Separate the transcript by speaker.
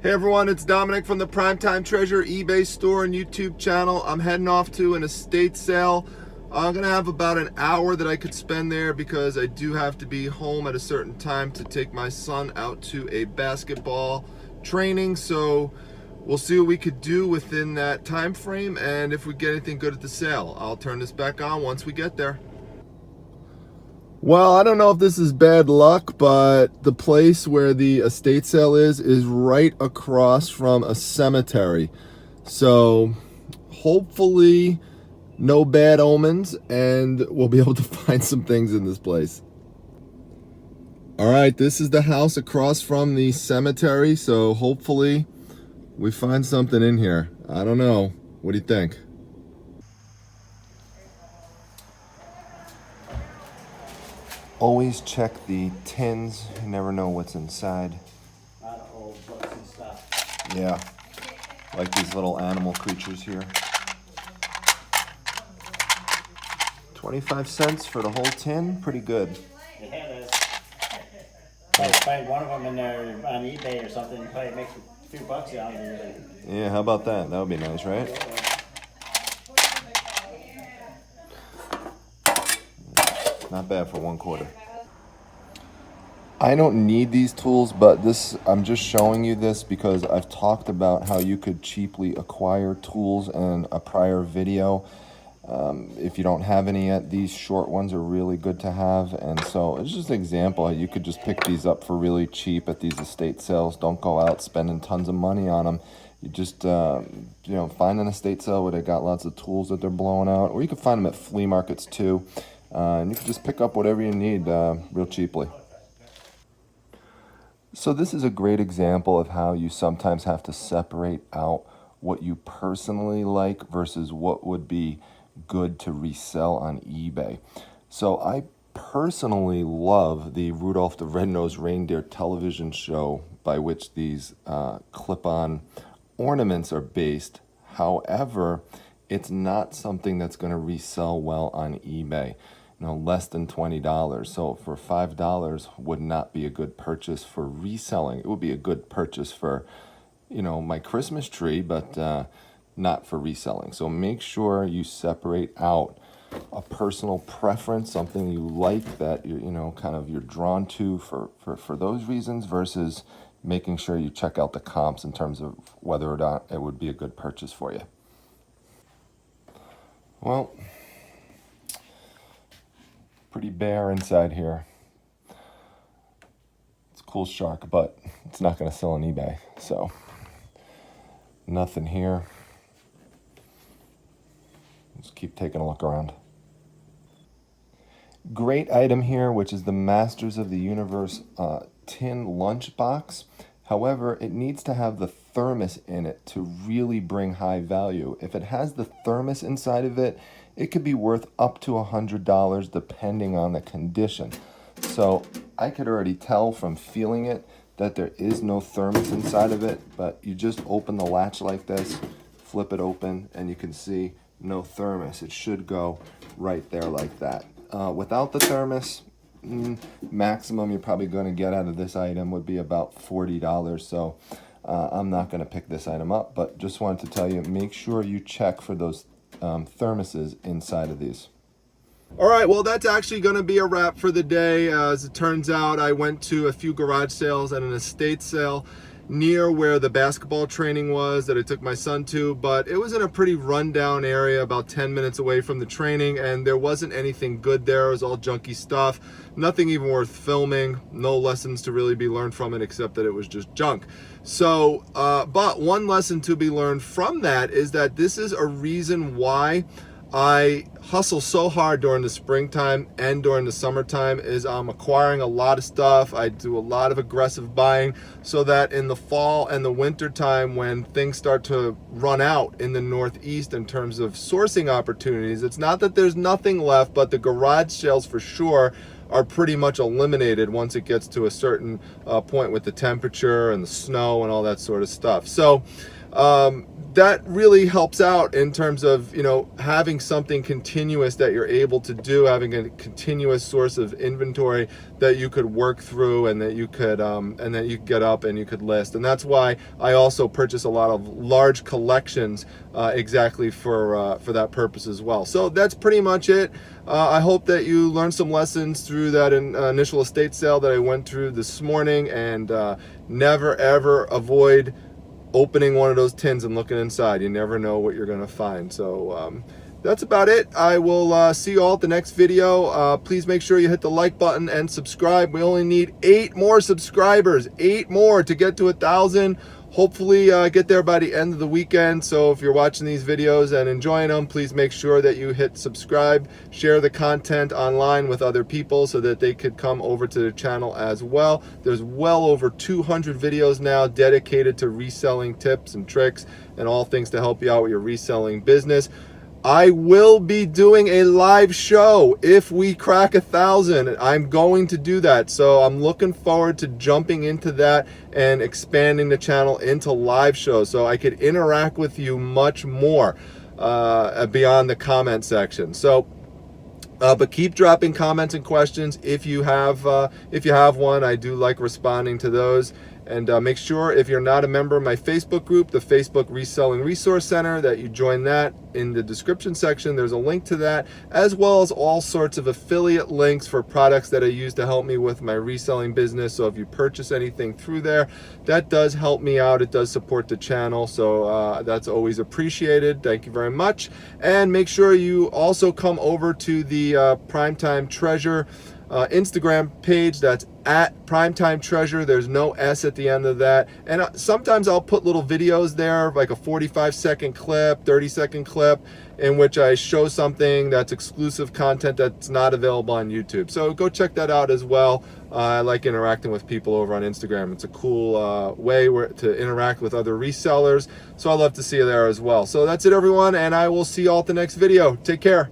Speaker 1: Hey everyone, it's Dominic from the Primetime Treasure eBay store and YouTube channel. I'm heading off to an estate sale. I'm gonna have about an hour that I could spend there because I do have to be home at a certain time to take my son out to a basketball training. So we'll see what we could do within that time frame, and if we get anything good at the sale, I'll turn this back on once we get there. Well, I don't know if this is bad luck, but the place where the estate sale is right across from a cemetery. So hopefully no bad omens, and we'll be able to find some things in this place. All right, this is the house across from the cemetery, so hopefully we find something in here. I don't know. What do you think? Always check the tins. You never know what's inside.
Speaker 2: A lot of old books and stuff.
Speaker 1: Yeah, like these little animal creatures here. 25 cents for the whole tin, pretty good.
Speaker 2: Yeah, it is. Find one of them in there on eBay or something, probably makes a few bucks out of it.
Speaker 1: Yeah, how about that? That would be nice, right? Not bad for 1/4. I don't need these tools, but I'm just showing you this because I've talked about how you could cheaply acquire tools in a prior video. If you don't have any yet, these short ones are really good to have. And so it's just an example. You could just pick these up for really cheap at these estate sales. Don't go out spending tons of money on them. You just, find an estate sale where they got lots of tools that they're blowing out. Or you can find them at flea markets too. And you can just pick up whatever you need real cheaply. So this is a great example of how you sometimes have to separate out what you personally like versus what would be good to resell on eBay. So I personally love the Rudolph the Red-Nosed Reindeer television show by which these clip-on ornaments are based. However, it's not something that's going to resell well on eBay. Less than $20. So for $5 would not be a good purchase for reselling. It would be a good purchase for, my Christmas tree, but not for reselling. So make sure you separate out a personal preference, something you like that you're drawn to for those reasons, versus making sure you check out the comps in terms of whether or not it would be a good purchase for you. Well, pretty bare inside here. It's a cool shark, but it's not going to sell on eBay. So nothing here. Just keep taking a look around. Great item here, which is the Masters of the Universe tin lunchbox. However, it needs to have the thermos in it to really bring high value. If it has the thermos inside of it, it could be worth up to $100 depending on the condition. So I could already tell from feeling it that there is no thermos inside of it, but you just open the latch like this, flip it open, and you can see no thermos. It should go right there like that. Without the thermos, maximum you're probably going to get out of this item would be about $40. So I'm not going to pick this item up, but just wanted to tell you, make sure you check for those thermoses inside of these. All right, well, that's actually going to be a wrap for the day. As it turns out, I went to a few garage sales and an estate sale near where the basketball training was that I took my son to, but it was in a pretty rundown area about 10 minutes away from the training, and there wasn't anything good there. It was all junky stuff, nothing even worth filming, no lessons to really be learned from it except that it was just junk. So, but one lesson to be learned from that is that this is a reason why I hustle so hard during the springtime and during the summertime. Is I'm acquiring a lot of stuff. I do a lot of aggressive buying so that in the fall and the winter time, when things start to run out in the Northeast in terms of sourcing opportunities, it's not that there's nothing left, but the garage sales for sure are pretty much eliminated once it gets to a certain point with the temperature and the snow and all that sort of stuff. So that really helps out in terms of, you know, having something continuous that you're able to do, having a continuous source of inventory that you could work through and that you could get up and you could list. And that's why I also purchase a lot of large collections exactly for that purpose as well. So that's pretty much it. I hope that you learned some lessons through that initial estate sale that I went through this morning, and never ever avoid opening one of those tins and looking inside. You never know what you're going to find. So that's about it. I will see you all at the next video. Please make sure you hit the like button and subscribe. We only need 8 more subscribers, 8 more to get to 1,000. Hopefully get there by the end of the weekend. So if you're watching these videos and enjoying them, please make sure that you hit subscribe, share the content online with other people so that they could come over to the channel as well. There's well over 200 videos now dedicated to reselling tips and tricks and all things to help you out with your reselling business. I will be doing a live show if we crack 1,000. I'm going to do that, so I'm looking forward to jumping into that and expanding the channel into live shows so I could interact with you much more beyond the comment section. So but keep dropping comments and questions if you have one. I do like responding to those. And make sure, if you're not a member of my Facebook group, the Facebook Reselling Resource Center, that you join that. In the description section, there's a link to that, as well as all sorts of affiliate links for products that I use to help me with my reselling business. So if you purchase anything through there, that does help me out. It does support the channel, so that's always appreciated. Thank you very much. And make sure you also come over to the Primetime Treasure Instagram page. That's at Primetime Treasure. There's no S at the end of that. And sometimes I'll put little videos there, like a 45-second clip, 30-second clip, in which I show something that's exclusive content that's not available on YouTube. So go check that out as well. I like interacting with people over on Instagram. It's a cool way to interact with other resellers. So I'd love to see you there as well. So that's it, everyone, and I will see you all at the next video. Take care.